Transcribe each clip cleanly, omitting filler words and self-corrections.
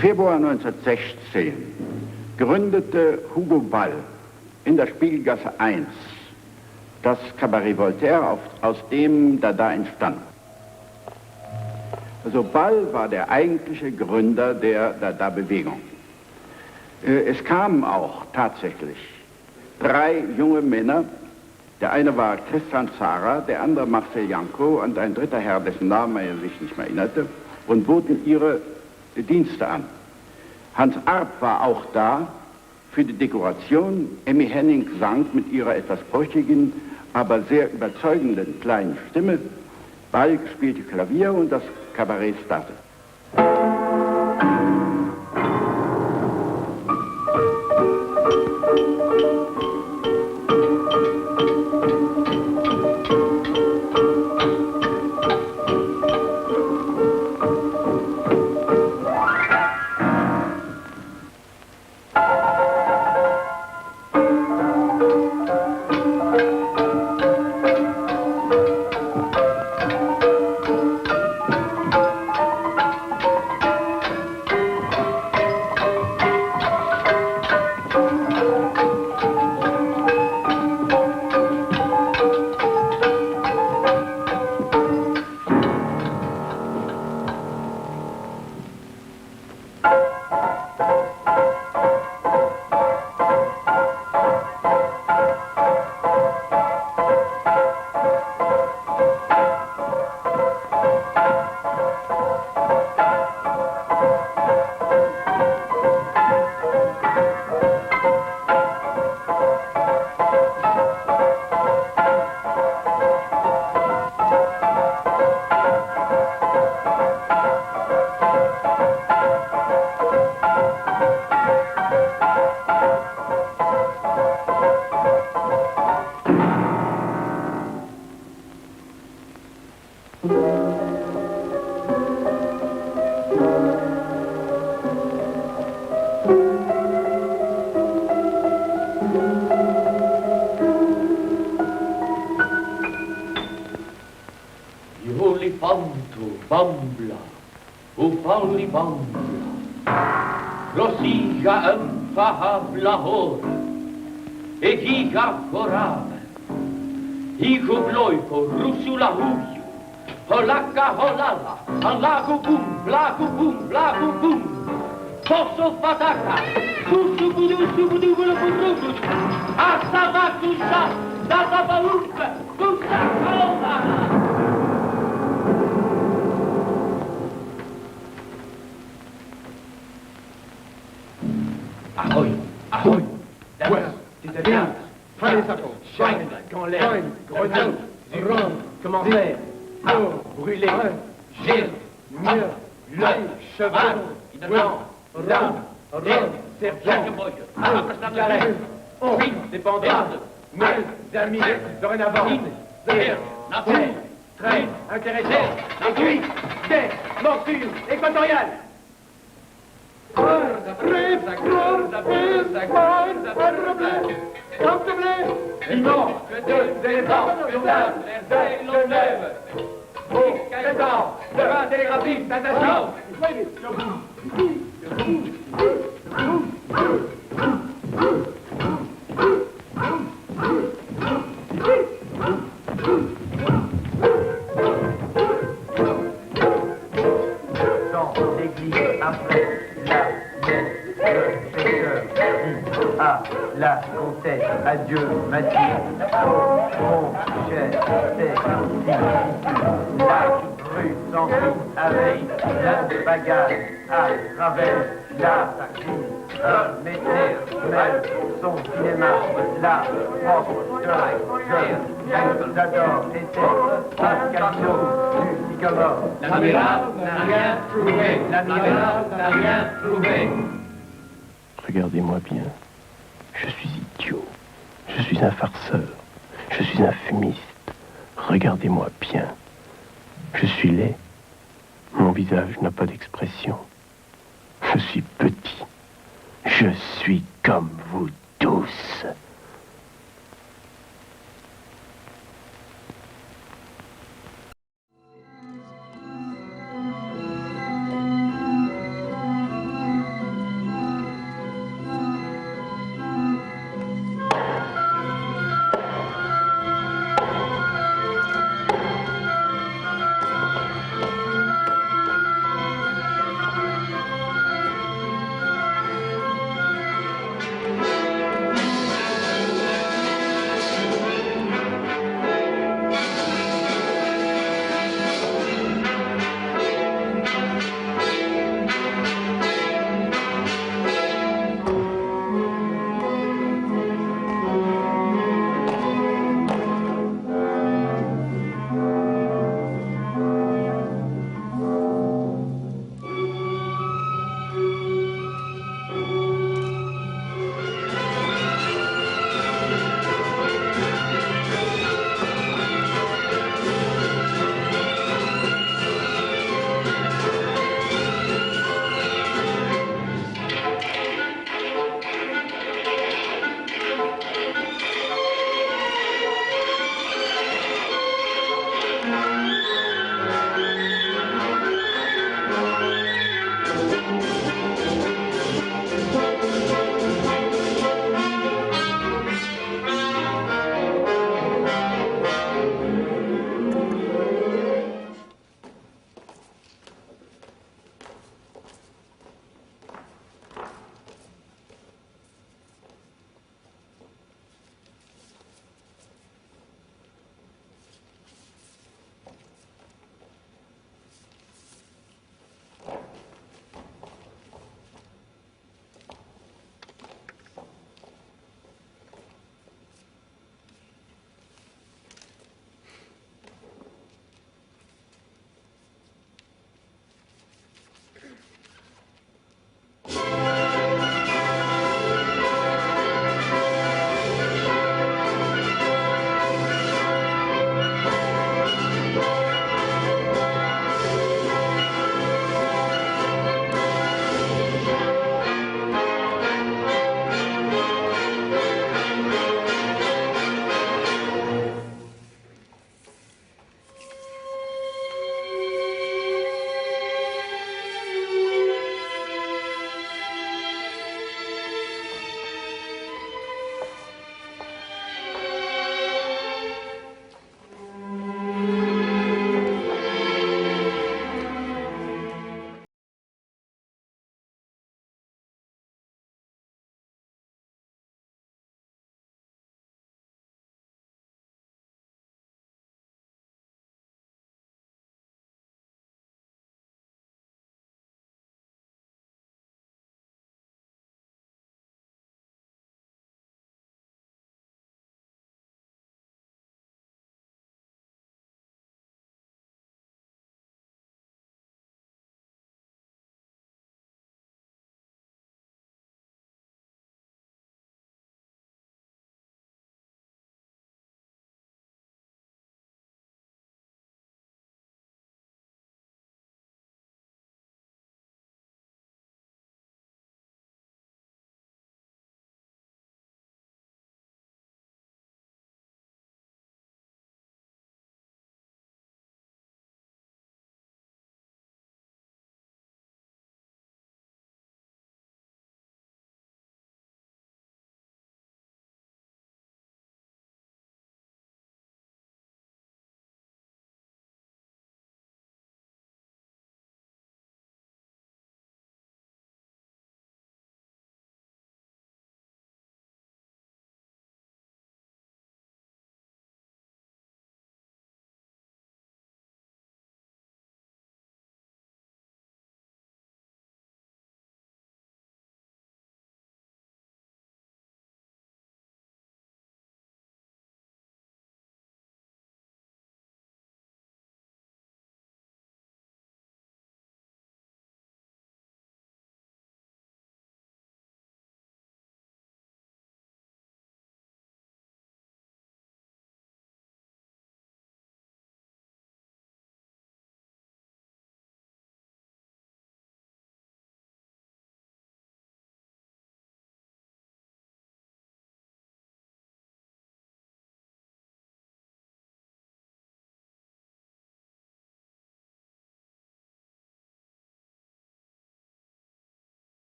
Februar 1916 gründete Hugo Ball in der Spiegelgasse 1 das Cabaret Voltaire, aus dem Dada entstand. Also Ball war der eigentliche Gründer der Dada-Bewegung. Es kamen auch tatsächlich 3 junge Männer. Der eine war Tristan Tzara, der andere Marcel Janko und ein dritter Herr, dessen Namen er sich nicht mehr erinnerte, und boten ihre Dienste an. Hans Arp war auch da für die Dekoration. Emmy Henning sang mit ihrer etwas brüchigen, aber sehr überzeugenden kleinen Stimme. Ball spielte Klavier und das Kabarett startete. Bambla, o Pauli Bambla, Rosija enfahable hora, e giga corave, hijo bloico, rusula ruju, holaka holala, alago bum, blago bum, blago bum, posso fataka, subudu, asavatusha, data baluca, tuta calma. Ahoy, ahoy, voilà, c'est bien, prenez ça pour chaîne, quand l'air, grenade, rhum, commentaire, brûler, gire, mur, l'œil, cheval, blanc, lame, serpent, carré, on dépendra, mes amis, dorénavant, terre, traîne, intéressant, aiguille, terre, morsure, équatoriale. Dimanche, deux éléphants sur l'âme, les l'on lève. Au trésor, de vin télégraphique, natation. Dans l'église, après la messe, le pêcheur dit à la comtesse, adieu Mathilde, mon cher, c'est ici, la rue s'enfuit avec la bagage à travers la ville, m'éternel, son cinéma, la propre de j'adore, était un casino du sycamore. L'amiral n'a rien trouvé, l'amiral n'a rien trouvé. Regardez-moi bien, je suis idiot, je suis un farceur, je suis un fumiste. Regardez-moi bien, je suis laid, mon visage n'a pas d'expression. Je suis petit, je suis comme vous tous.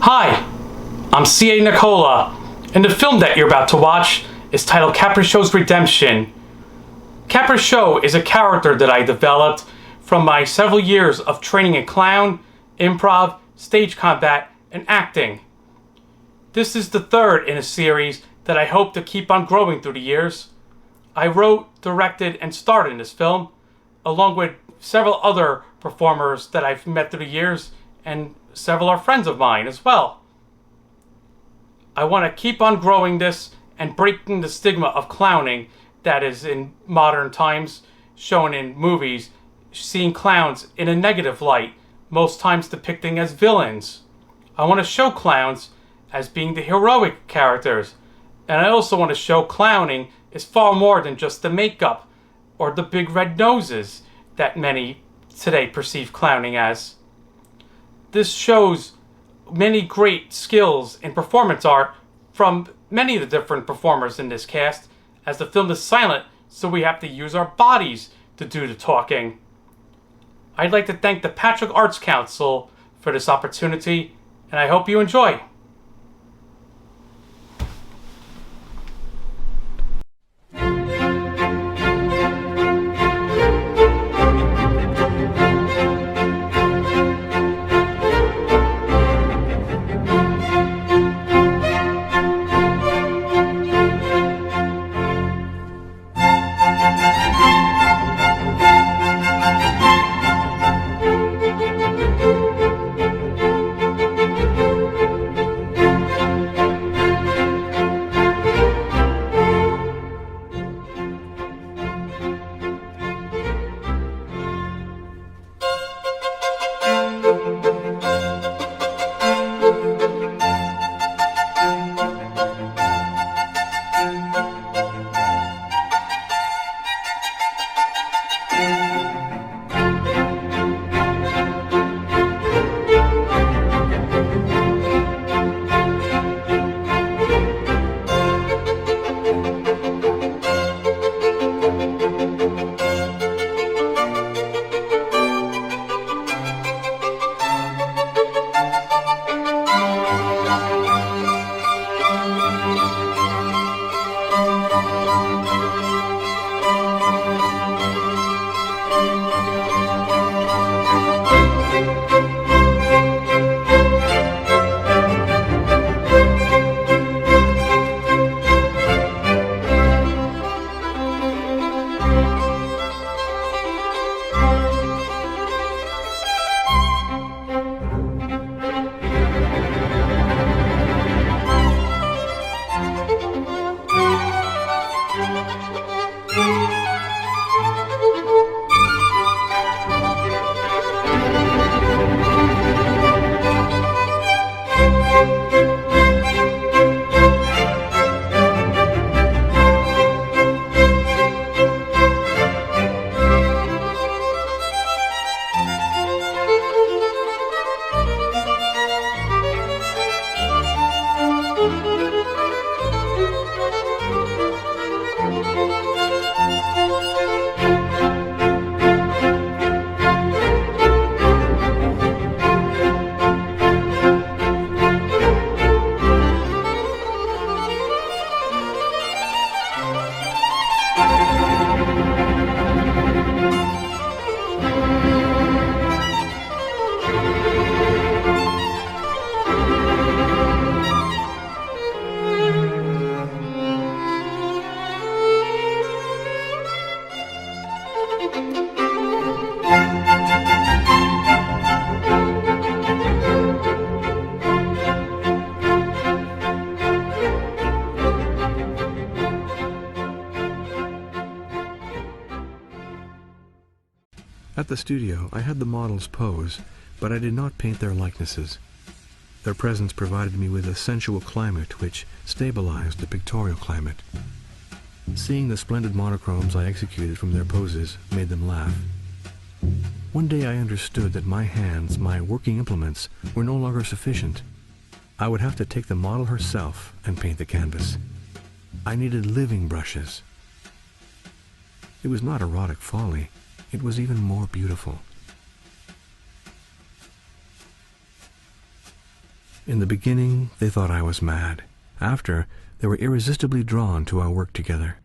Hi, I'm C.A. Nicola, and the film that you're about to watch is titled Capricho's Redemption. Capricho is a character that I developed from my several years of training in clown, improv, stage combat, and acting. This is the third in a series that I hope to keep on growing through the years. I wrote, directed, and starred in this film, along with several other performers that I've met through the years, and several are friends of mine as well. I want to keep on growing this and breaking the stigma of clowning that is in modern times shown in movies, seeing clowns in a negative light, most times depicting as villains. I want to show clowns as being the heroic characters, and I also want to show clowning is far more than just the makeup or the big red noses that many today perceive clowning as. This shows many great skills in performance art from many of the different performers in this cast, as the film is silent, so we have to use our bodies to do the talking. I'd like to thank the Patrick Arts Council for this opportunity, and I hope you enjoy. At the studio, I had the models pose, but I did not paint their likenesses. Their presence provided me with a sensual climate which stabilized the pictorial climate. Seeing the splendid monochromes I executed from their poses made them laugh. One day I understood that my hands, my working implements, were no longer sufficient. I would have to take the model herself and paint the canvas. I needed living brushes. It was not erotic folly. It was even more beautiful. In the beginning, they thought I was mad. After, they were irresistibly drawn to our work together.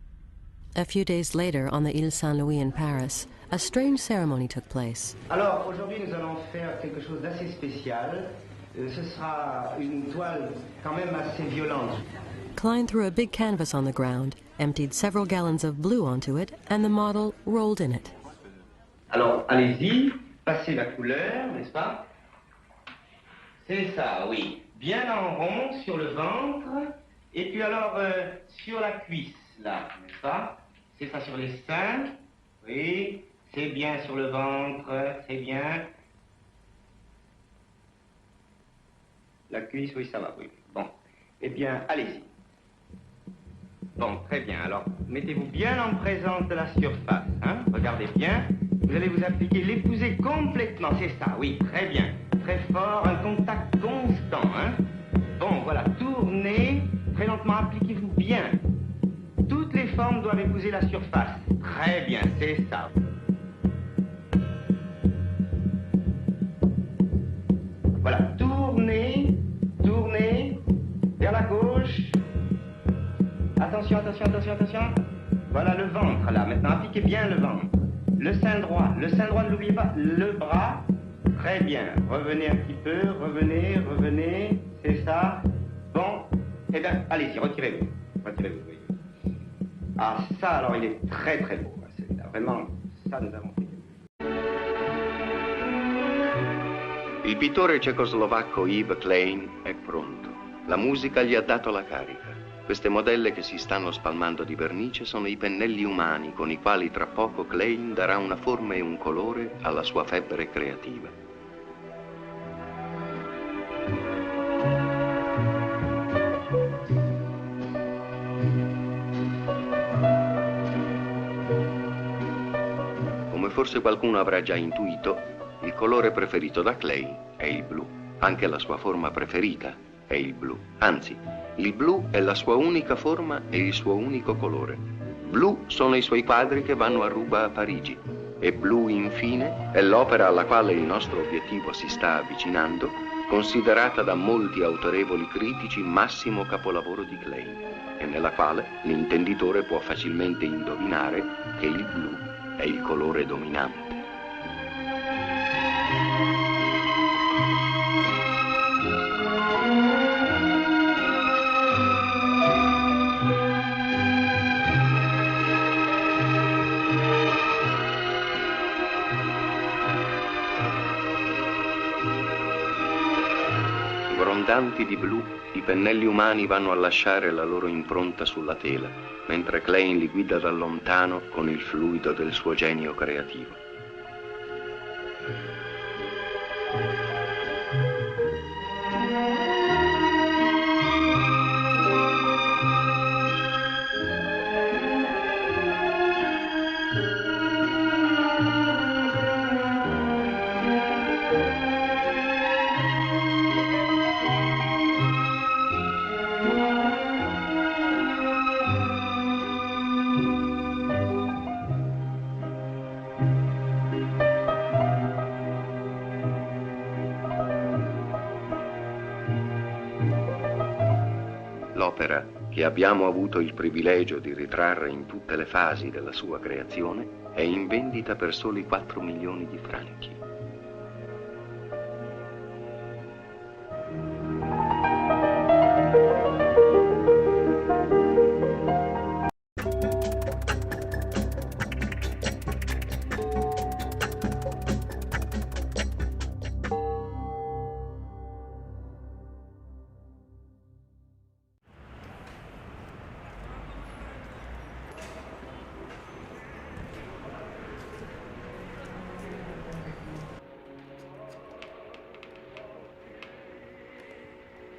A few days later, on the Ile Saint-Louis in Paris, a strange ceremony took place. Alors, aujourd'hui, nous allons faire quelque chose d'assez spécial. Ce sera une toile quand même assez violente. Klein threw a big canvas on the ground, emptied several gallons of blue onto it, and the model rolled in it. Alors, allez-y, passez la couleur, n'est-ce pas? C'est ça, oui. Bien en rond sur le ventre, et puis alors sur la cuisse, là, n'est-ce pas? C'est ça sur les seins, oui. C'est bien sur le ventre, c'est bien. La cuisse, oui, ça va, oui. Bon, eh bien, allez-y. Bon, très bien. Alors, mettez-vous bien en présence de la surface, hein. Regardez bien. Vous allez vous appliquer, l'épouser complètement, c'est ça, oui, très bien. Très fort, un contact constant, hein. Bon, voilà, tournez, très lentement, appliquez-vous bien. Toutes les formes doivent épouser la surface. Très bien, c'est ça. Voilà, tournez, tournez, vers la gauche. Attention, attention, attention, attention. Voilà le ventre, là, maintenant, appliquez bien le ventre. Le sein droit, ne l'oubliez pas, le bras. Très bien, revenez un petit peu, revenez, revenez, c'est ça. Bon, eh bien, allez-y, retirez-vous, retirez-vous, oui. Ah, ça, alors, il est très, très beau. C'est vraiment, ça, nous avons fait. Il pittore cecoslovacco Yves Klein è pronto. La musica gli ha dato la carica. Queste modelle che si stanno spalmando di vernice sono i pennelli umani con i quali tra poco Klein darà una forma e un colore alla sua febbre creativa. Come forse qualcuno avrà già intuito, il colore preferito da Klein è il blu. Anche la sua forma preferita è il blu. Anzi, il blu è la sua unica forma e il suo unico colore. Blu sono i suoi quadri che vanno a ruba a Parigi. E blu, infine, è l'opera alla quale il nostro obiettivo si sta avvicinando, considerata da molti autorevoli critici massimo capolavoro di Klein, e nella quale l'intenditore può facilmente indovinare che il blu è il colore dominante. Grondanti di blu, i pennelli umani vanno a lasciare la loro impronta sulla tela, mentre Klein li guida da lontano con il fluido del suo genio creativo. L'opera, che abbiamo avuto il privilegio di ritrarre in tutte le fasi della sua creazione, è in vendita per soli 4 milioni di franchi.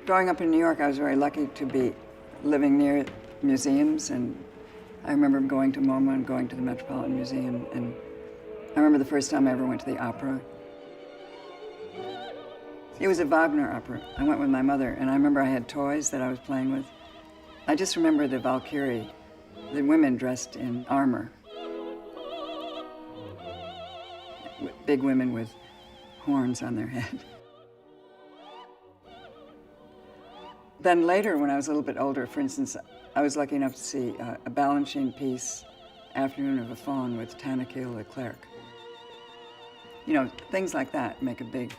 Growing up in New York, I was very lucky to be living near museums, and I remember going to MoMA and going to the Metropolitan Museum, and I remember the first time I ever went to the opera. It was a Wagner opera. I went with my mother, and I remember I had toys that I was playing with. I just remember the Valkyrie, the women dressed in armor. Big women with horns on their head. then later, when I was a little bit older, for instance, I was lucky enough to see a Balanchine piece, Afternoon of a Faun, with Tanaquil Leclerc. You know, things like that make a big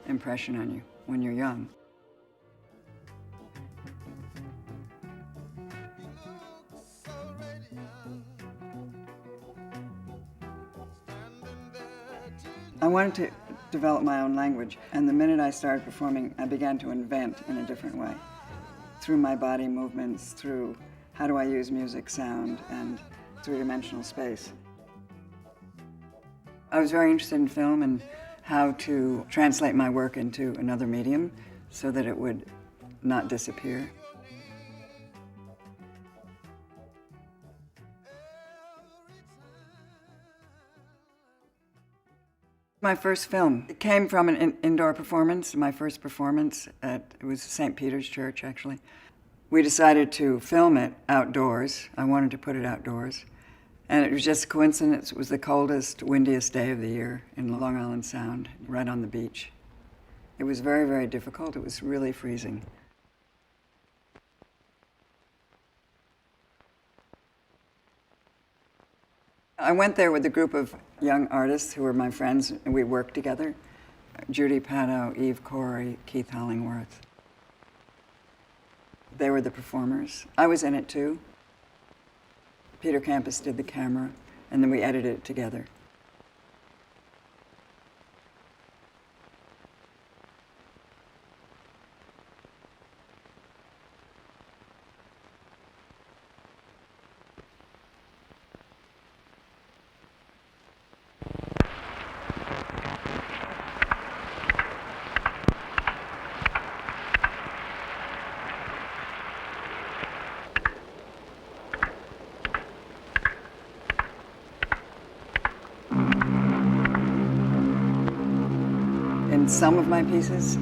impression on you when you're young. I wanted to develop my own language, and the minute I started performing, I began to invent in a different way. Through my body movements, through how do I use music, sound, and three-dimensional space. I was very interested in film and how to translate my work into another medium so that it would not disappear. My first film, it came from an indoor performance, my first performance it was St. Peter's Church, actually. We decided to film it outdoors. I wanted to put it outdoors. And it was just a coincidence. It was the coldest, windiest day of the year in Long Island Sound, right on the beach. It was very, very difficult. It was really freezing. I went there with a group of young artists who were my friends, and we worked together. Judy Pato, Eve Corey, Keith Hollingworth. They were the performers. I was in it too. Peter Campus did the camera, and then we edited it together. In some of my pieces,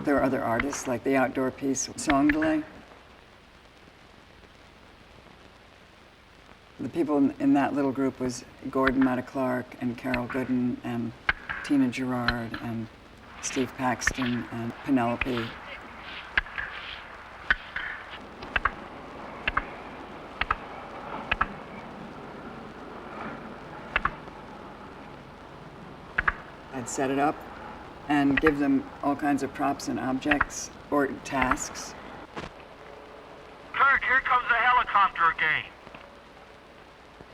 there are other artists, like the outdoor piece, Song Delay. The people in that little group was Gordon Matta Clark and Carol Gooden and Tina Gerard and Steve Paxton and Penelope. I'd set it up and give them all kinds of props and objects or tasks. Kirk, here comes the helicopter again.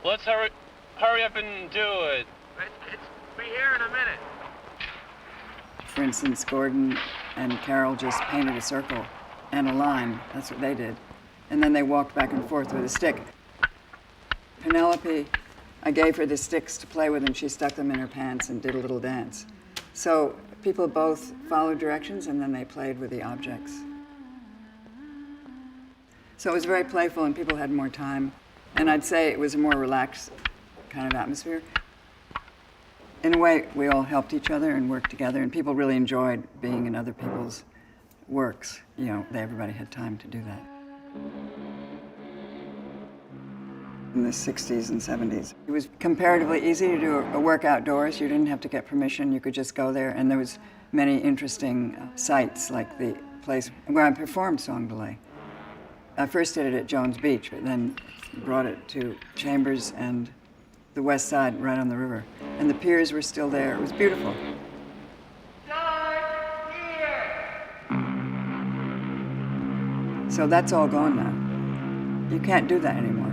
Let's hurry up and do it. It's be here in a minute. For instance, Gordon and Carol just painted a circle and a line. That's what they did. And then they walked back and forth with a stick. Penelope, I gave her the sticks to play with, and she stuck them in her pants and did a little dance. So people both followed directions, and then they played with the objects. So it was very playful, and people had more time. And I'd say it was a more relaxed kind of atmosphere. In a way, we all helped each other and worked together, and people really enjoyed being in other people's works. You know, everybody had time to do that. In the 60s and 70s. It was comparatively easy to do a work outdoors. You didn't have to get permission. You could just go there, and there was many interesting sites, like the place where I performed Song Delay. I first did it at Jones Beach, but then brought it to Chambers and the west side, right on the river. And the piers were still there. It was beautiful. So that's all gone now. You can't do that anymore.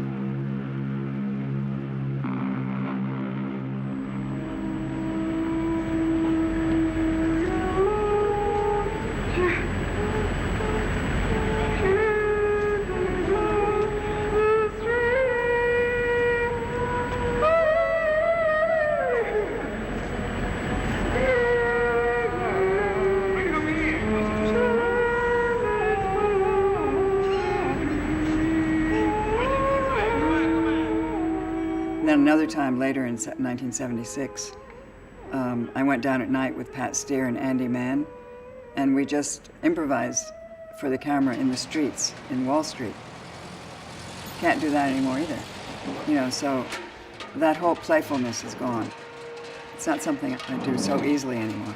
Then another time later in 1976, I went down at night with Pat Steer and Andy Mann, and we just improvised for the camera in the streets in Wall Street. Can't do that anymore either. You know, so that whole playfulness is gone. It's not something I do so easily anymore.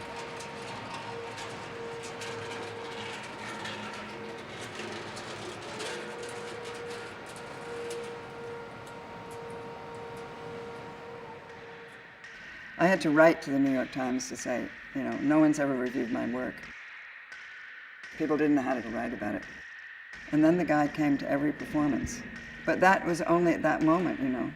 I had to write to the New York Times to say, you know, no one's ever reviewed my work. People didn't know how to write about it. And then the guy came to every performance. But that was only at that moment, you know.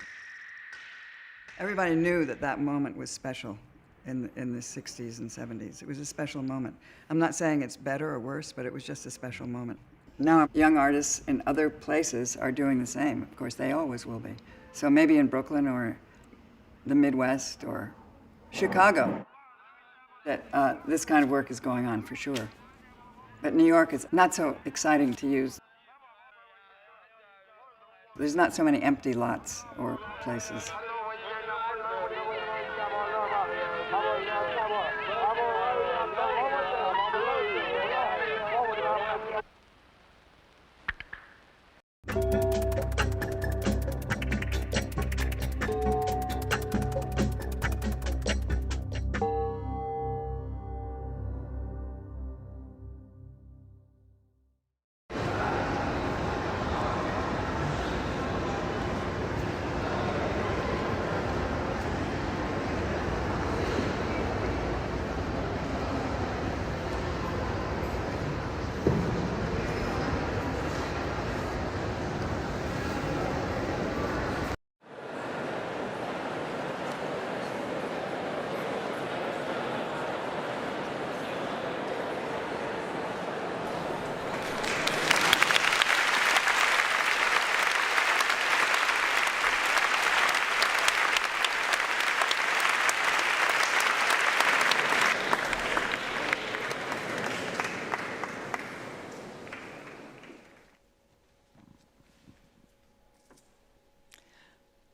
Everybody knew that that moment was special in the 60s and 70s. It was a special moment. I'm not saying it's better or worse, but it was just a special moment. Now young artists in other places are doing the same. Of course, they always will be. So maybe in Brooklyn or the Midwest or Chicago, that this kind of work is going on for sure. But New York is not so exciting to use. There's not so many empty lots or places.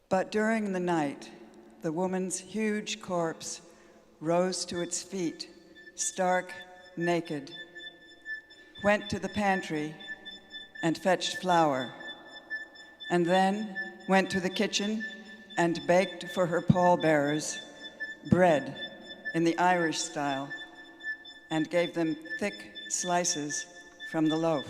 But during the night, the woman's huge corpse rose to its feet, stark naked, went to the pantry and fetched flour, and then went to the kitchen and baked for her pallbearers bread in the Irish style and gave them thick slices from the loaf.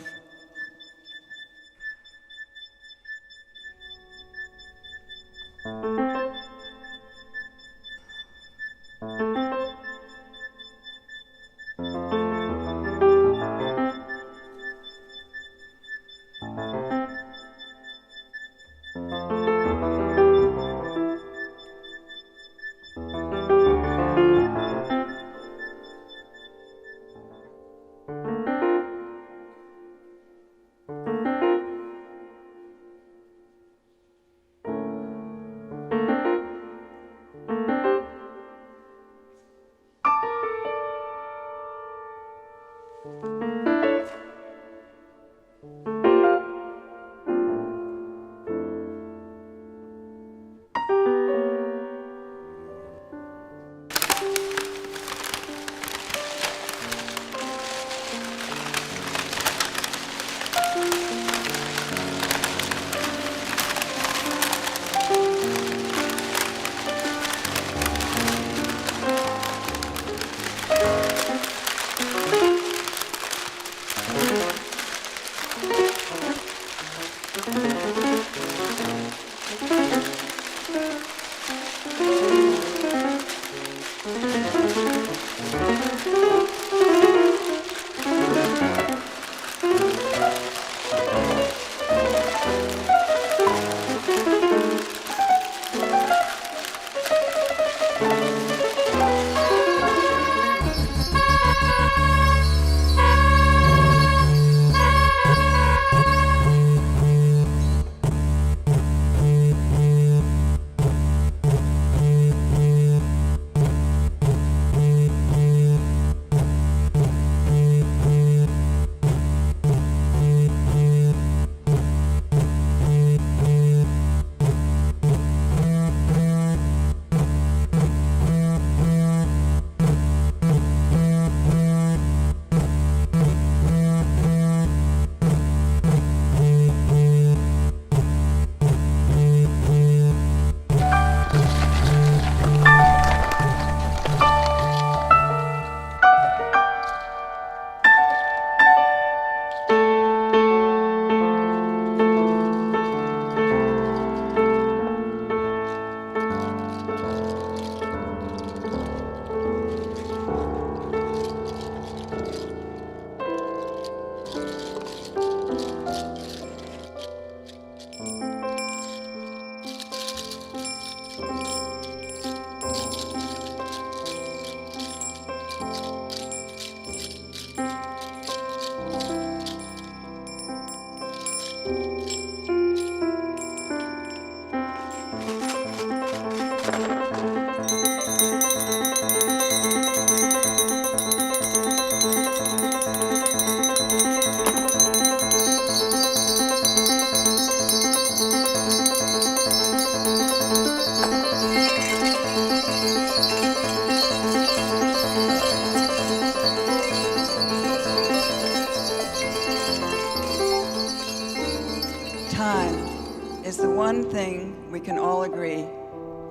we can all agree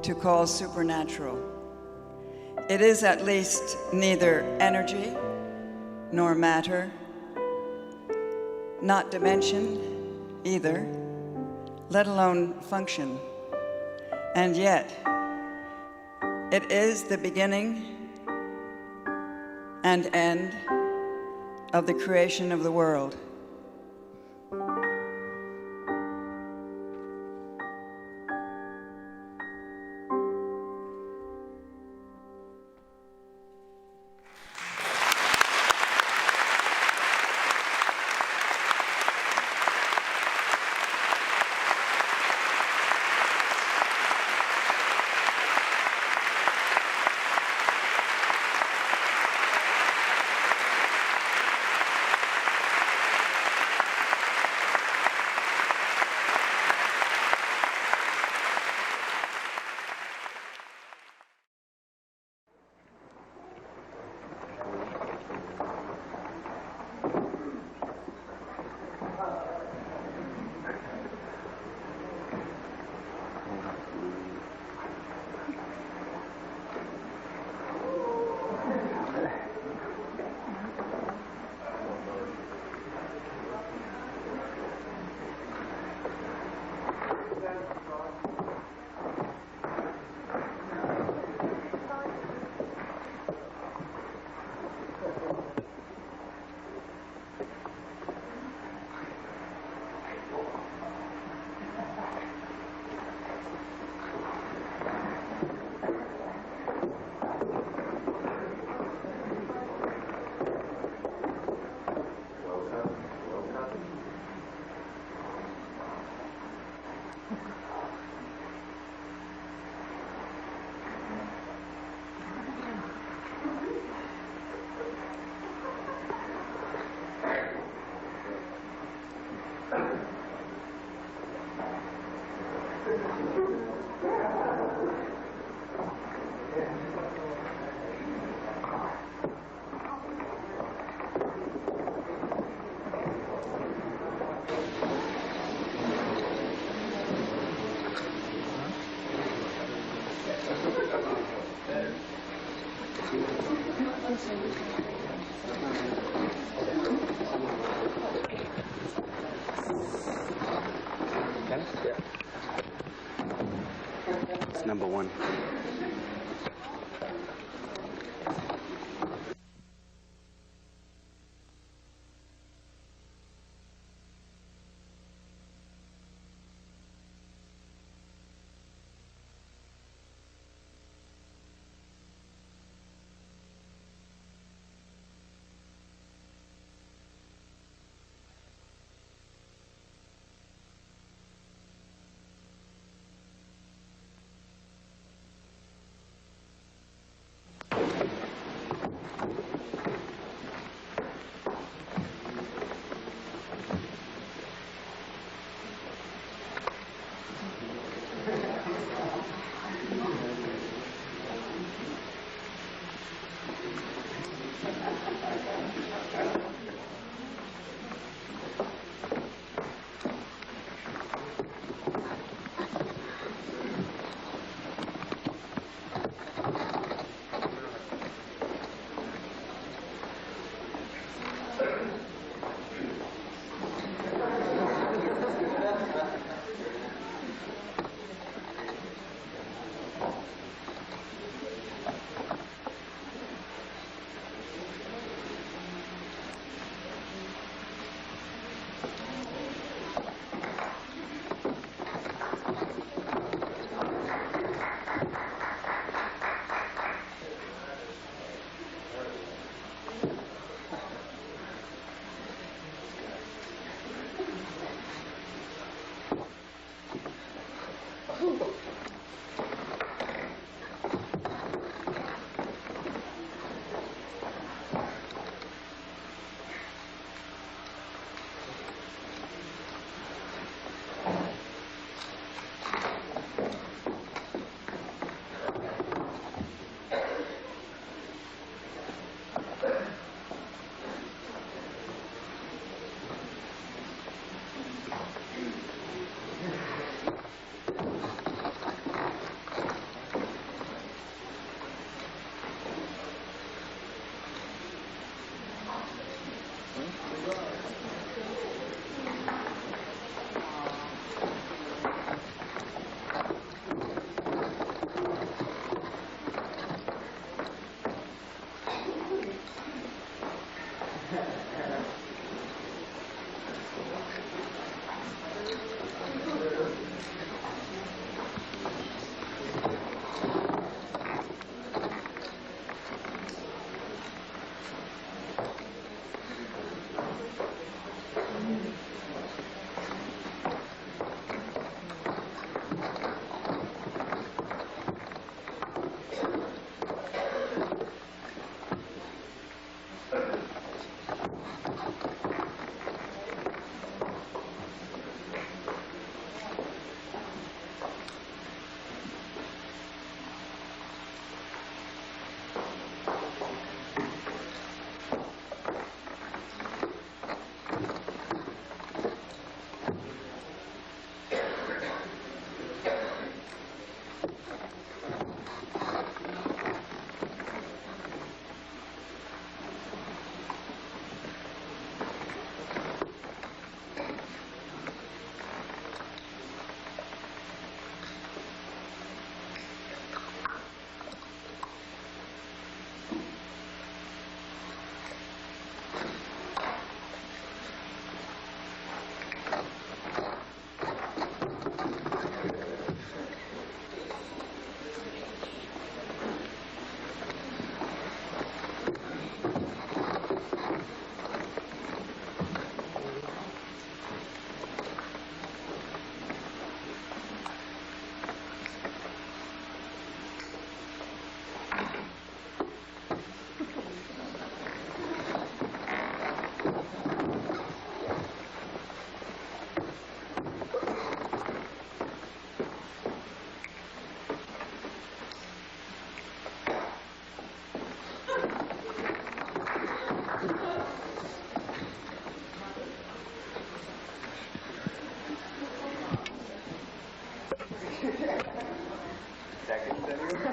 to call supernatural. It is at least neither energy nor matter, not dimension either, let alone function. And yet, it is the beginning and end of the creation of the world. It's number one.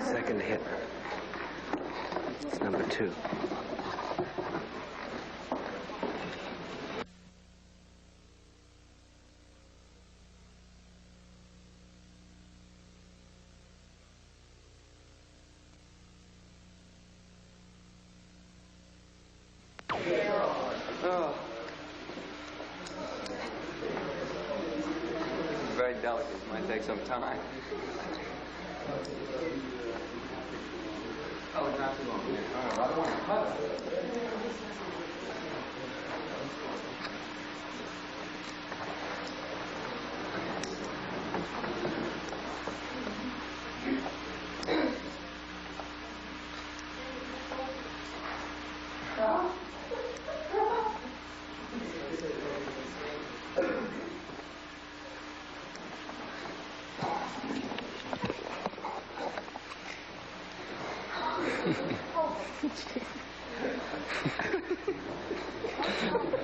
Second hit. It's number 2. Oh. Very delicate. It might take some time. Oh, not too long. I don't want to cut it.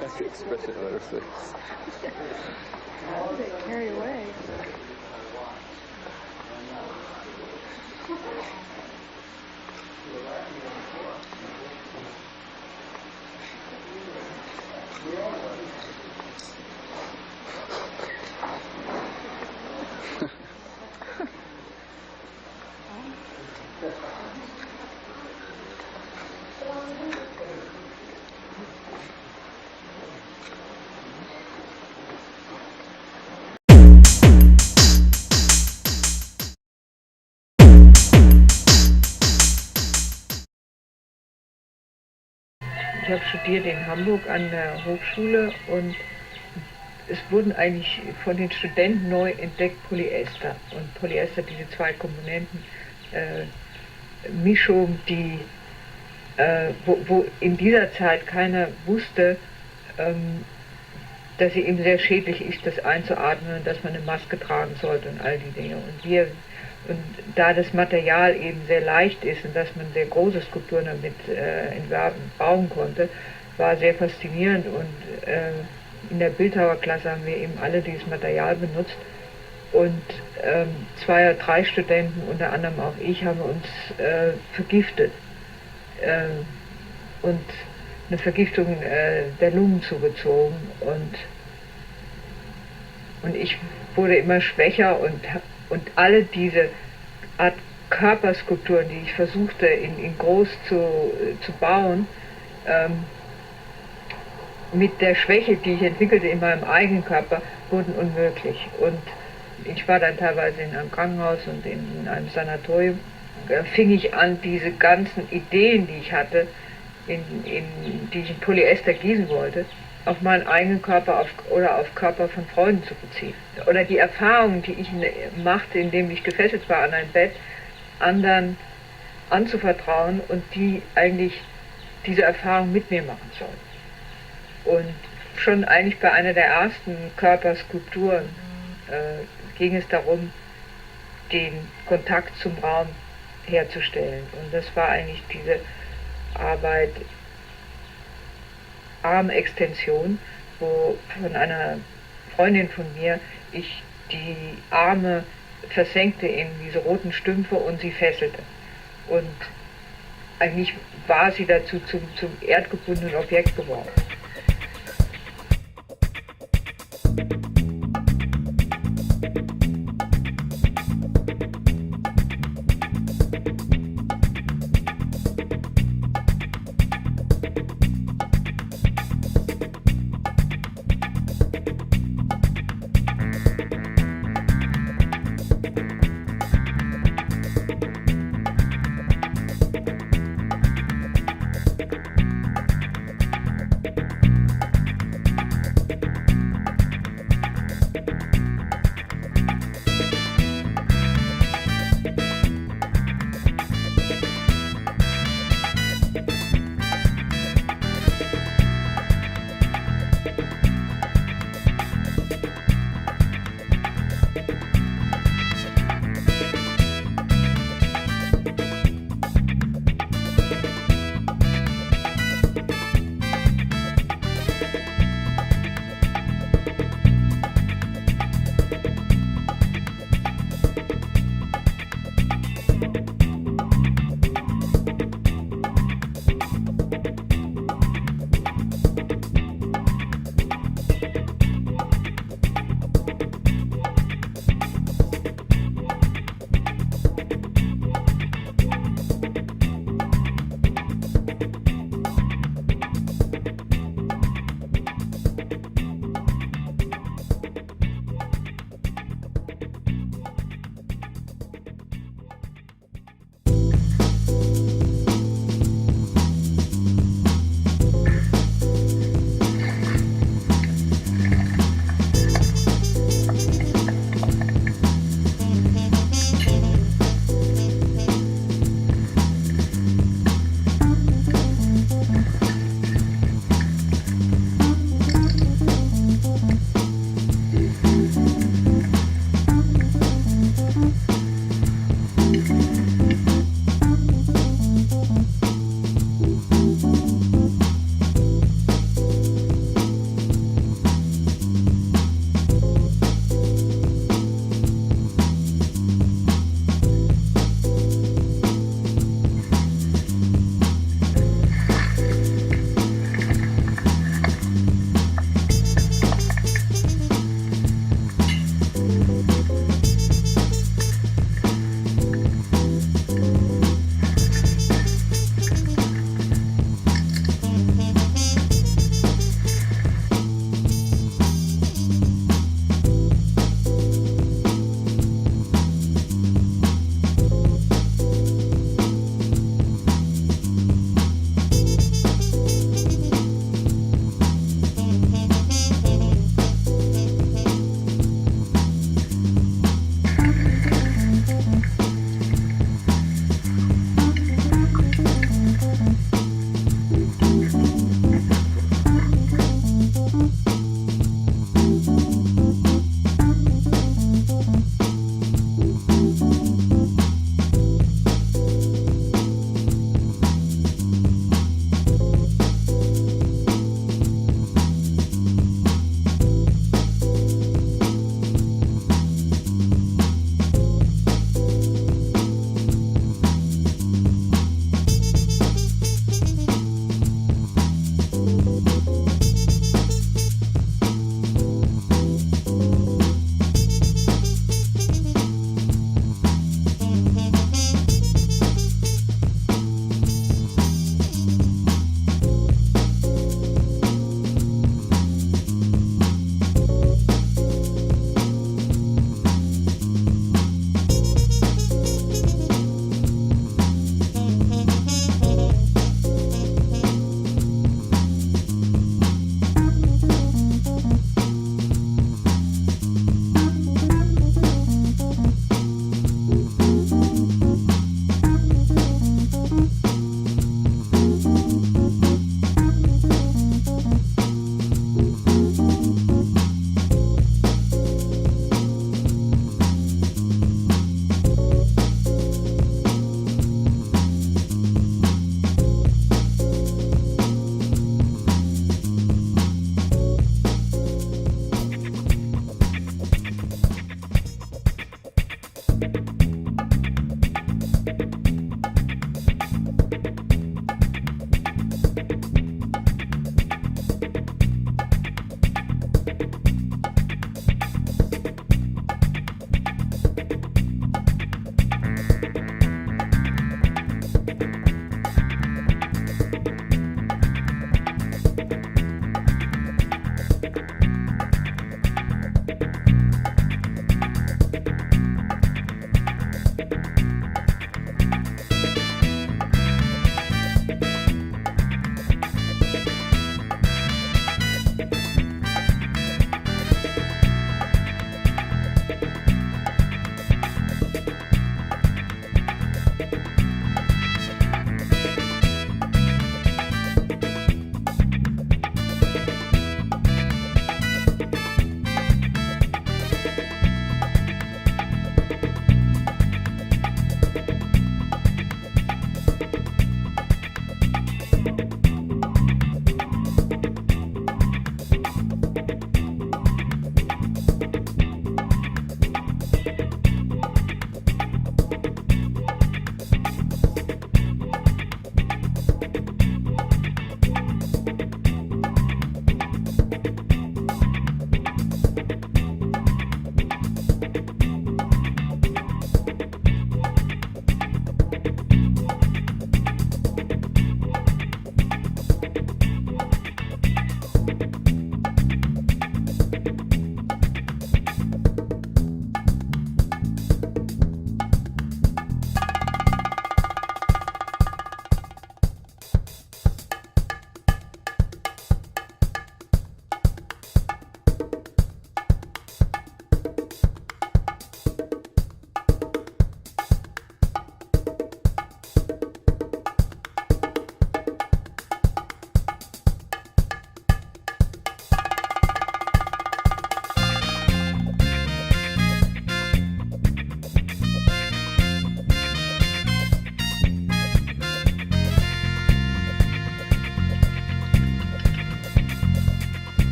That's the expression on her face. They carry away. Ich habe studiert in Hamburg an der Hochschule und es wurden eigentlich von den Studenten neu entdeckt Polyester. Und Polyester, diese 2 Komponenten, Mischung, die, wo in dieser Zeit keiner wusste, dass sie eben sehr schädlich ist, das einzuatmen und dass man eine Maske tragen sollte und all die Dinge. Und da das Material eben sehr leicht ist und dass man sehr große Skulpturen damit bauen konnte, war sehr faszinierend. Und in der Bildhauerklasse haben wir eben alle dieses Material benutzt. Und 2 oder 3 Studenten, unter anderem auch ich, haben uns vergiftet und eine Vergiftung der Lungen zugezogen. Und ich wurde immer schwächer und alle diese Art Körperskulpturen, die ich versuchte in groß zu bauen, mit der Schwäche, die ich entwickelte in meinem eigenen Körper, wurden unmöglich. Und ich war dann teilweise in einem Krankenhaus und in einem Sanatorium. Da fing ich an, diese ganzen Ideen, die ich hatte, die ich in Polyester gießen wollte, auf meinen eigenen Körper oder auf Körper von Freunden zu beziehen. Oder die Erfahrungen, die ich machte, indem ich gefesselt war an ein Bett, anderen anzuvertrauen und die eigentlich diese Erfahrung mit mir machen sollen. Und schon eigentlich bei einer der ersten Körperskulpturen ging es darum, den Kontakt zum Raum herzustellen. Und das war eigentlich diese Arbeit Armextension, wo von einer Freundin von mir ich die Arme versenkte in diese roten Stümpfe und sie fesselte. Und eigentlich war sie dazu zum erdgebundenen Objekt geworden.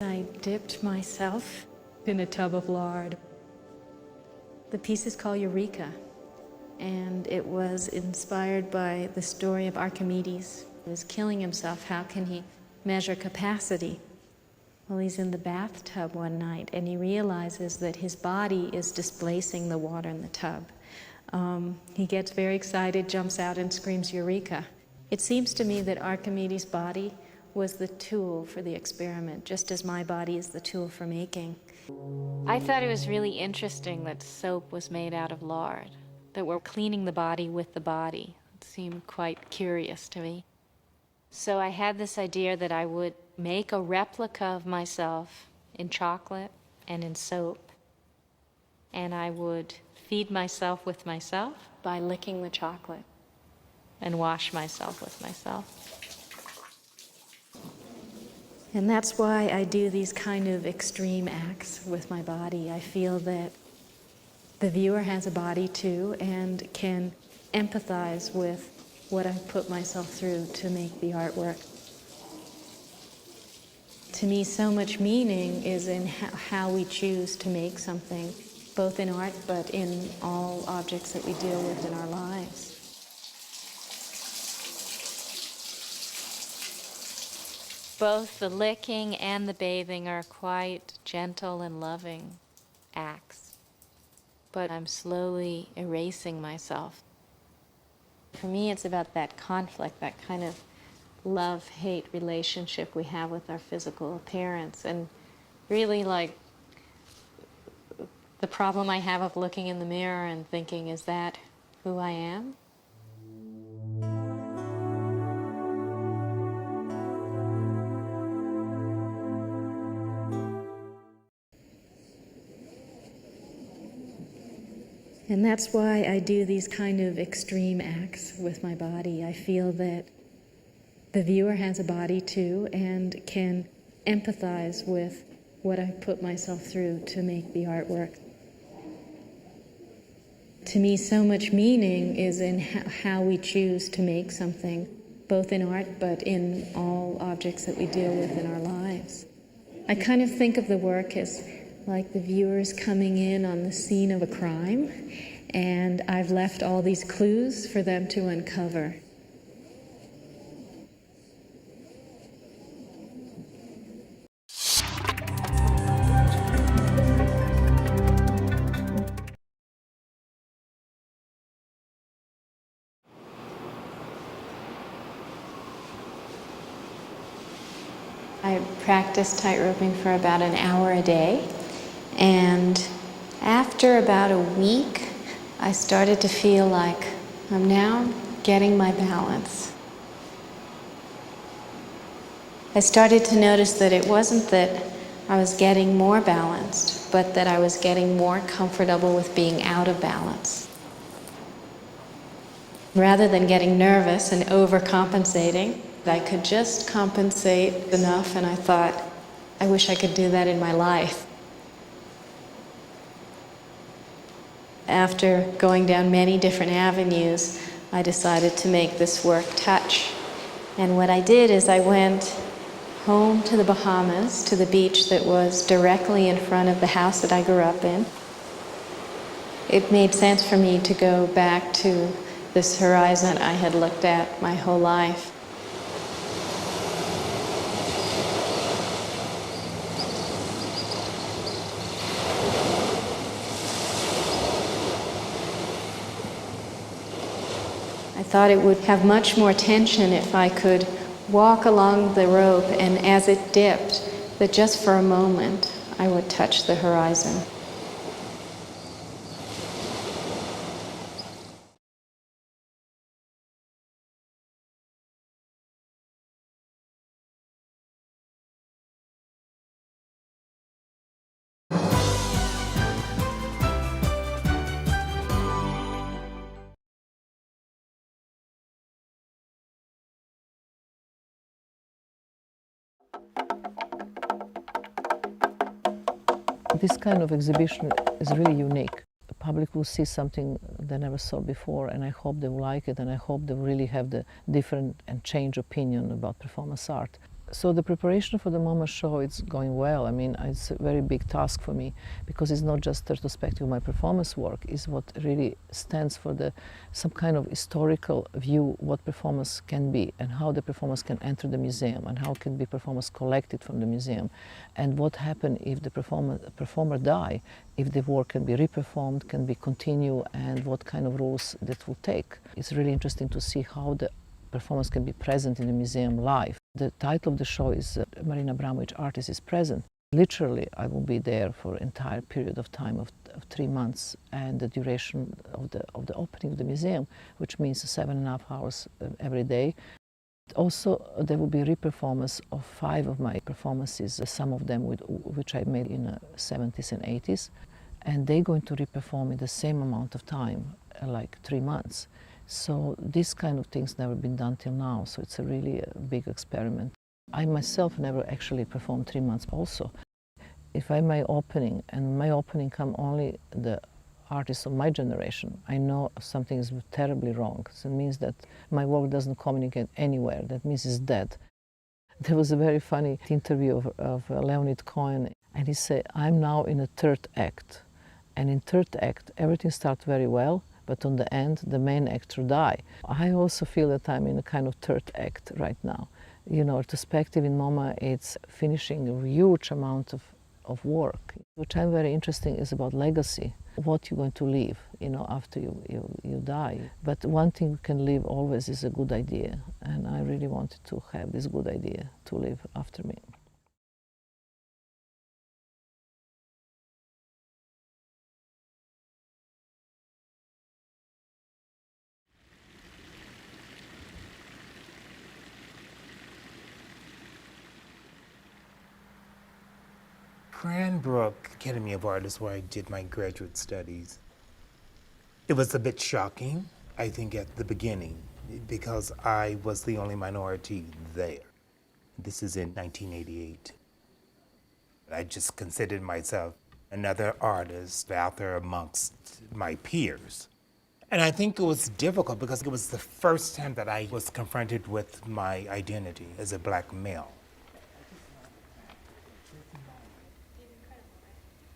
I dipped myself in a tub of lard. The piece is called Eureka, and it was inspired by the story of Archimedes. He was killing himself. How can he measure capacity? Well, he's in the bathtub one night, and he realizes that his body is displacing the water in the tub. He gets very excited, jumps out, and screams, Eureka. It seems to me that Archimedes' body was the tool for the experiment, just as my body is the tool for making. I thought it was really interesting that soap was made out of lard, that we're cleaning the body with the body. It seemed quite curious to me. So I had this idea that I would make a replica of myself in chocolate and in soap, and I would feed myself with myself by licking the chocolate and wash myself with myself. And that's why I do these kind of extreme acts with my body. I feel that the viewer has a body too and can empathize with what I put myself through to make the artwork. To me, so much meaning is in how we choose to make something, both in art but in all objects that we deal with in our lives. Both the licking and the bathing are quite gentle and loving acts, but I'm slowly erasing myself. For me, it's about that conflict, that kind of love-hate relationship we have with our physical appearance, and really like the problem I have of looking in the mirror and thinking, is that who I am? And that's why I do these kind of extreme acts with my body. I feel that the viewer has a body too and can empathize with what I put myself through to make the artwork. To me, so much meaning is in how we choose to make something, both in art but in all objects that we deal with in our lives. I kind of think of the work as like the viewers coming in on the scene of a crime, and I've left all these clues for them to uncover. I practice tightroping for about an hour a day. And after about a week, I started to feel like I'm now getting my balance. I started to notice that it wasn't that I was getting more balanced, but that I was getting more comfortable with being out of balance. Rather than getting nervous and overcompensating, I could just compensate enough, and I thought, I wish I could do that in my life. After going down many different avenues, I decided to make this work touch. And what I did is I went home to the Bahamas, to the beach that was directly in front of the house that I grew up in. It made sense for me to go back to this horizon I had looked at my whole life. I thought it would have much more tension if I could walk along the rope, and as it dipped, that just for a moment I would touch the horizon. This kind of exhibition is really unique. The public will see something they never saw before, and I hope they will like it, and I hope they will really have the different and change opinion about performance art. So the preparation for the MoMA show is going well. I mean, it's a very big task for me because it's not just retrospective of my performance work, it's what really stands for some kind of historical view what performance can be and how the performance can enter the museum and how can be performance collected from the museum and what happens if the performer die, if the work can be reperformed, can be continued, and what kind of roles that will take. It's really interesting to see how the performance can be present in the museum live. The title of the show is Marina Abramović, Artist is Present. Literally, I will be there for an entire period of time of 3 months, and the duration of the opening of the museum, which means 7.5 hours every day. Also, there will be a reperformance of 5 of my performances, some of them which I made in the 70s and 80s, and they're going to reperform in the same amount of time, like 3 months. So this kind of things never been done till now, so it's a really big experiment. I myself never actually performed 3 months also. If I my opening, and my opening come only the artists of my generation, I know something is terribly wrong. So it means that my work doesn't communicate anywhere, that means it's dead. There was a very funny interview of Leonid Cohen, and he said, I'm now in a 3rd act. And in 3rd act, everything starts very well, but on the end, the main actor die. I also feel that I'm in a kind of 3rd act right now. You know, retrospective in MoMA, it's finishing a huge amount of work. Which I'm very interested is about legacy, what you're going to leave, you know, after you die. But one thing you can leave always is a good idea, and I really wanted to have this good idea to live after me. Cranbrook Academy of Art is where I did my graduate studies. It was a bit shocking, I think, at the beginning, because I was the only minority there. This is in 1988. I just considered myself another artist out there amongst my peers. And I think it was difficult because it was the first time that I was confronted with my identity as a black male.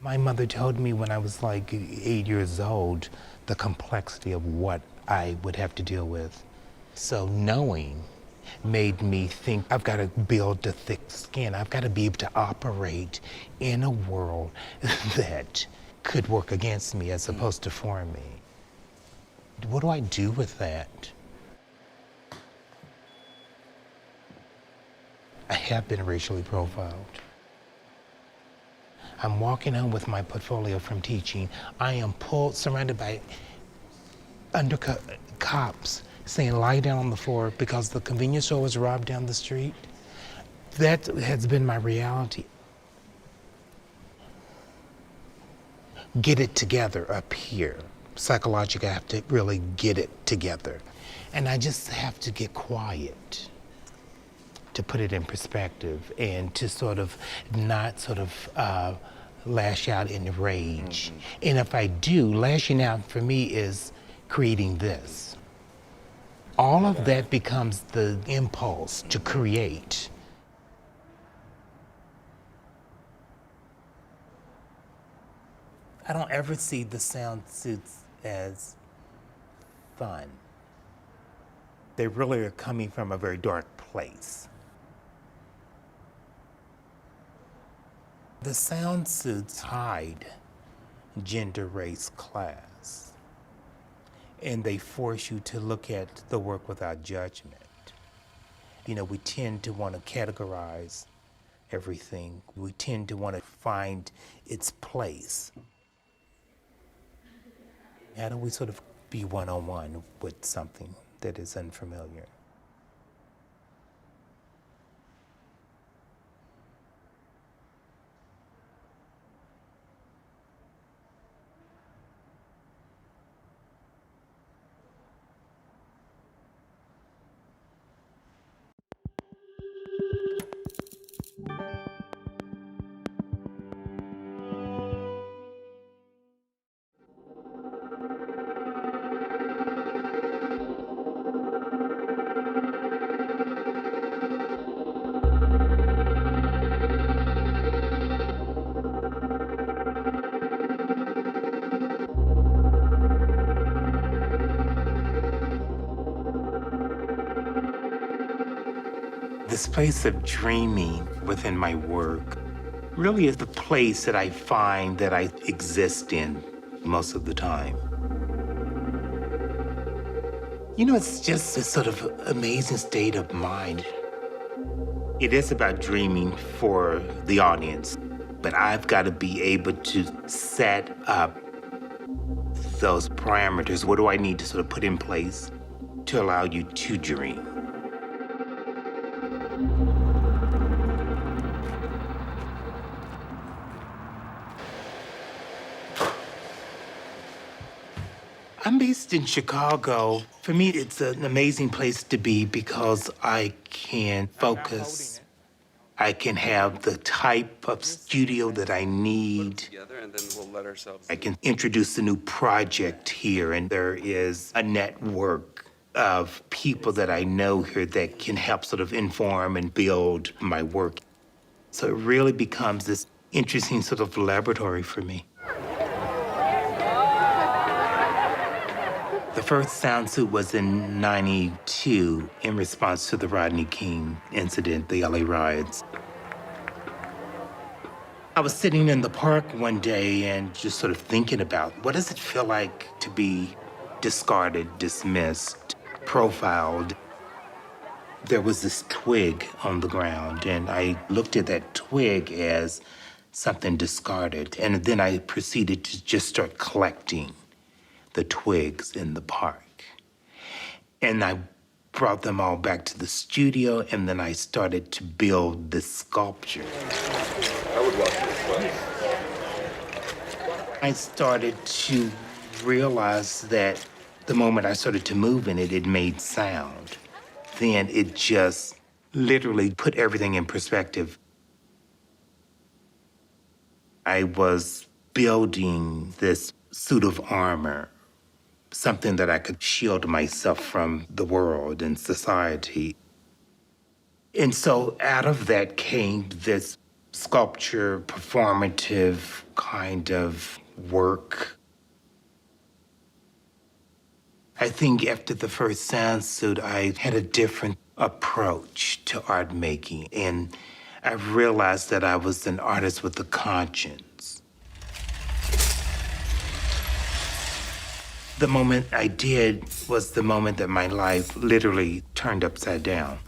My mother told me when I was like 8 years old the complexity of what I would have to deal with. So knowing made me think I've got to build a thick skin. I've got to be able to operate in a world that could work against me as opposed to for me. What do I do with that? I have been racially profiled. I'm walking home with my portfolio from teaching. I am surrounded by undercut cops saying lie down on the floor because the convenience store was robbed down the street. That has been my reality. Get it together up here. Psychologically, I have to really get it together. And I just have to get quiet to put it in perspective and to sort of not lash out in rage. And if I do, lashing out for me is creating this. All of that becomes the impulse to create. I don't ever see the sound suits as fun. They really are coming from a very dark place. The sound suits hide gender, race, class, and they force you to look at the work without judgment. You know, we tend to want to categorize everything. We tend to want to find its place. How do we sort of be one-on-one with something that is unfamiliar? This place of dreaming within my work really is the place that I find that I exist in most of the time. You know, it's just a sort of amazing state of mind. It is about dreaming for the audience, but I've got to be able to set up those parameters. What do I need to sort of put in place to allow you to dream? I'm based in Chicago. For me, it's an amazing place to be because I can focus. I can have the type of studio that I need. I can introduce a new project here, and there is a network of people that I know here that can help sort of inform and build my work. So it really becomes this interesting sort of laboratory for me. The first sound suit was in '92 in response to the Rodney King incident, the LA riots. I was sitting in the park one day and just sort of thinking about what does it feel like to be discarded, dismissed, profiled. There was this twig on the ground, and I looked at that twig as something discarded, and then I proceeded to just start collecting the twigs in the park. And I brought them all back to the studio, and then I started to build this sculpture. I would watch this class. I started to realize that the moment I started to move in it, it made sound. Then it just literally put everything in perspective. I was building this suit of armor, something that I could shield myself from the world and society. And so out of that came this sculpture, performative kind of work. I think after the first sound suit, I had a different approach to art making, and I realized that I was an artist with a conscience. The moment I did was the moment that my life literally turned upside down.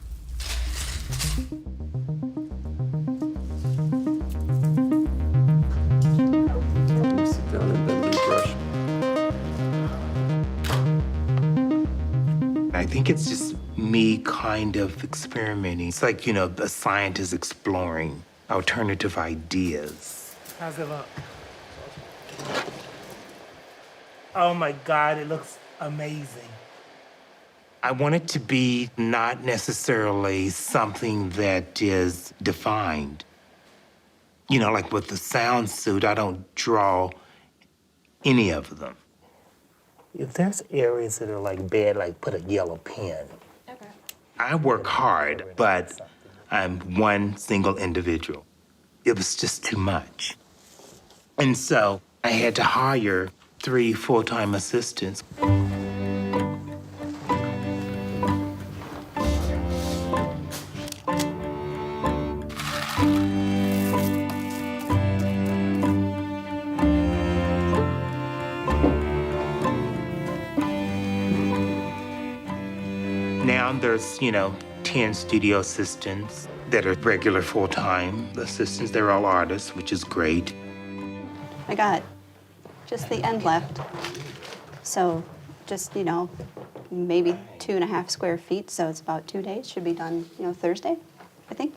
Sit down and then refresh. I think it's just me kind of experimenting. It's like, you know, a scientist exploring alternative ideas. How's it look? Oh my God, it looks amazing. I want it to be not necessarily something that is defined. You know, like with the sound suit, I don't draw any of them. If there's areas that are like bad, like put a yellow pen. Okay. I work hard, but I'm one single individual. It was just too much. And so I had to hire 3 full-time assistants. Now there's, 10 studio assistants that are regular full-time assistants. They're all artists, which is great. I got just the end left. So just, maybe 2.5 square feet. So it's about 2 days. Should be done, Thursday, I think.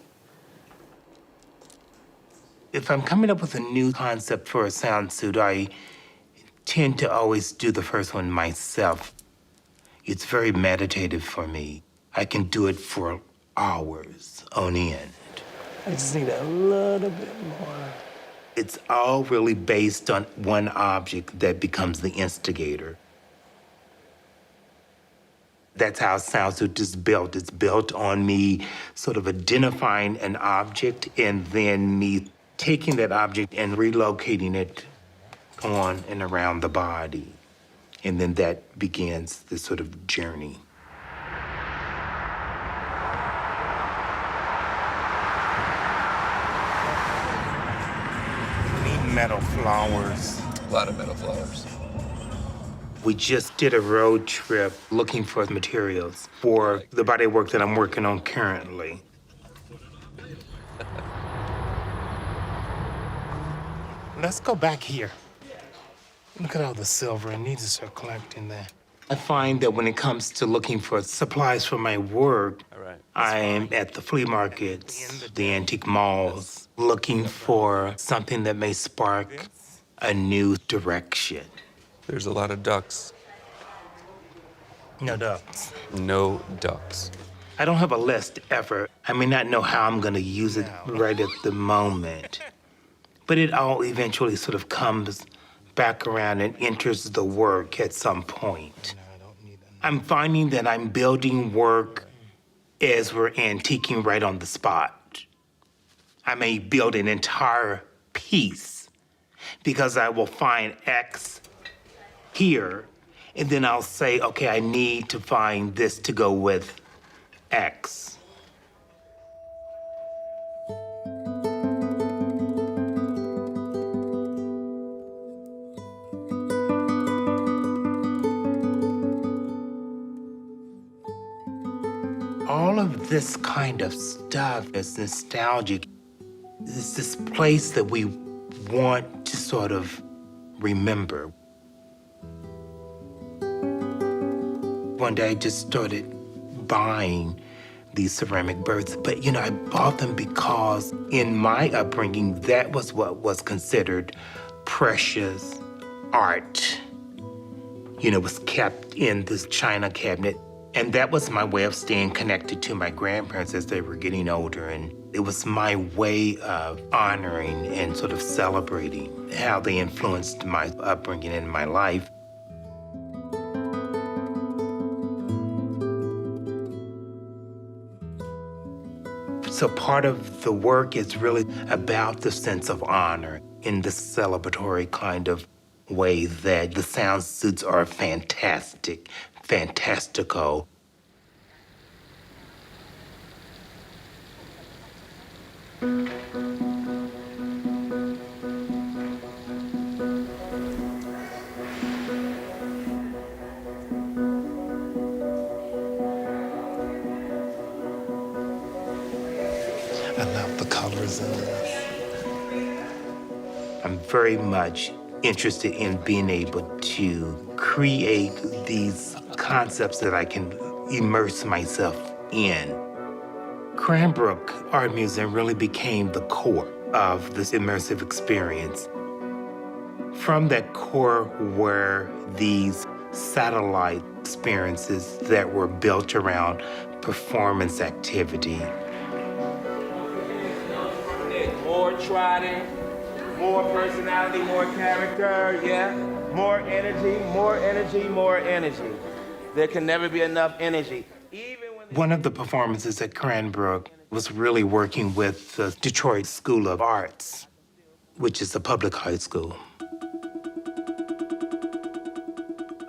If I'm coming up with a new concept for a sound suit, I tend to always do the first one myself. It's very meditative for me. I can do it for hours on end. I just need a little bit more. It's all really based on one object that becomes the instigator. That's how sound suit is built. It's built on me sort of identifying an object and then me taking that object and relocating it on and around the body. And then that begins this sort of journey. metal flowers. A lot of metal flowers. We just did a road trip looking for materials for the body of work that I'm working on currently. Let's go back here. Look at all the silver. I need to start collecting that. I find that when it comes to looking for supplies for my work, I am at the flea markets, the antique malls, looking for something that may spark a new direction. There's a lot of ducks. No ducks. No ducks. I don't have a list ever. I may not know how I'm gonna use it right at the moment, but it all eventually sort of comes back around and enters the work at some point. I'm finding that I'm building work as we're antiquing right on the spot. I may build an entire piece because I will find X here, and then I'll say, okay, I need to find this to go with X. All of this kind of stuff is nostalgic. It's this place that we want to sort of remember. One day I just started buying these ceramic birds, but you know, I bought them because in my upbringing, that was what was considered precious art. You know, it was kept in this china cabinet. And that was my way of staying connected to my grandparents as they were getting older. And it was my way of honoring and sort of celebrating how they influenced my upbringing and my life. So part of the work is really about the sense of honor in this celebratory kind of way that the sound suits are fantastic, fantastical. I love the colors in this. I'm very much interested in being able to create these concepts that I can immerse myself in. Cranbrook Art Museum really became the core of this immersive experience. From that core were these satellite experiences that were built around performance activity. More trotting, more personality, more character, yeah? More energy, more energy, more energy. There can never be enough energy. One of the performances at Cranbrook was really working with the Detroit School of Arts, which is a public high school.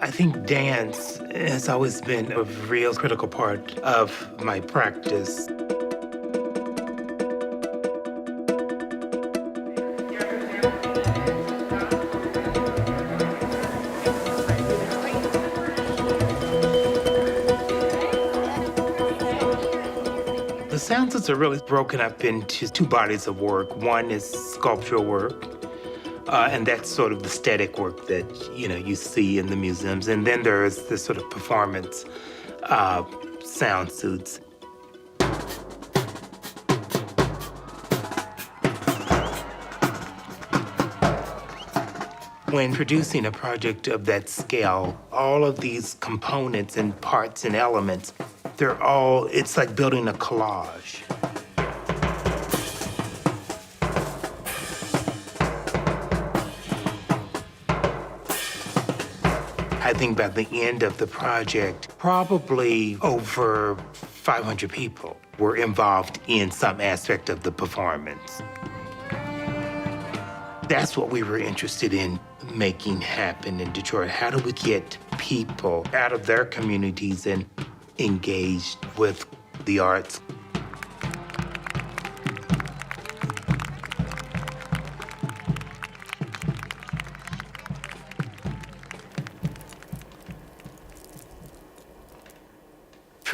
I think dance has always been a real critical part of my practice. The sound suits are really broken up into two bodies of work. One is sculptural work, and that's sort of the static work that you see in the museums. And then there is this sort of performance sound suits. When producing a project of that scale, all of these components and parts and elements, it's like building a collage. I think by the end of the project, probably over 500 people were involved in some aspect of the performance. That's what we were interested in making happen in Detroit. How do we get people out of their communities and engaged with the arts?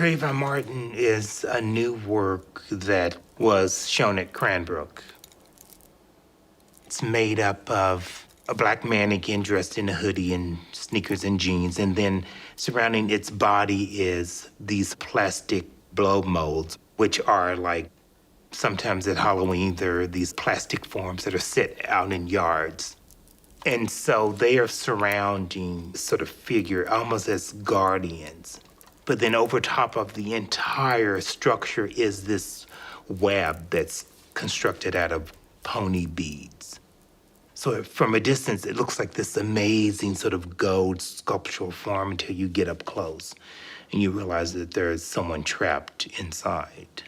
Trayvon Martin is a new work that was shown at Cranbrook. It's made up of a black mannequin dressed in a hoodie and sneakers and jeans, and then surrounding its body is these plastic blow molds, which are like, sometimes at Halloween, there are these plastic forms that are set out in yards. And so they are surrounding sort of figure almost as guardians. But then over top of the entire structure is this web that's constructed out of pony beads. So from a distance, it looks like this amazing sort of gold sculptural form until you get up close and you realize that there is someone trapped inside.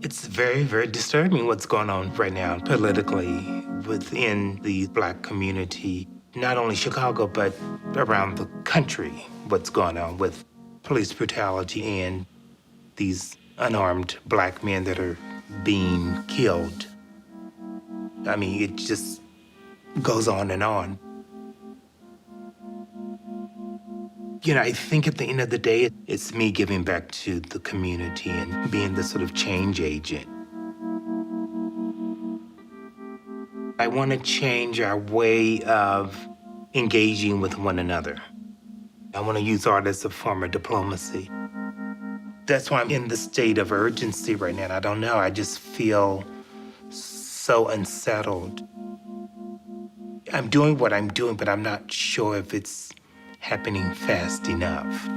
It's very, very disturbing what's going on right now politically within the Black community. Not only Chicago, but around the country, what's going on with police brutality and these unarmed Black men that are being killed. I mean, it just goes on and on. You know, I think at the end of the day, it's me giving back to the community and being the sort of change agent. I want to change our way of engaging with one another. I want to use art as a form of diplomacy. That's why I'm in the state of urgency right now. I don't know, I just feel so unsettled. I'm doing what I'm doing, but I'm not sure if it's happening fast enough.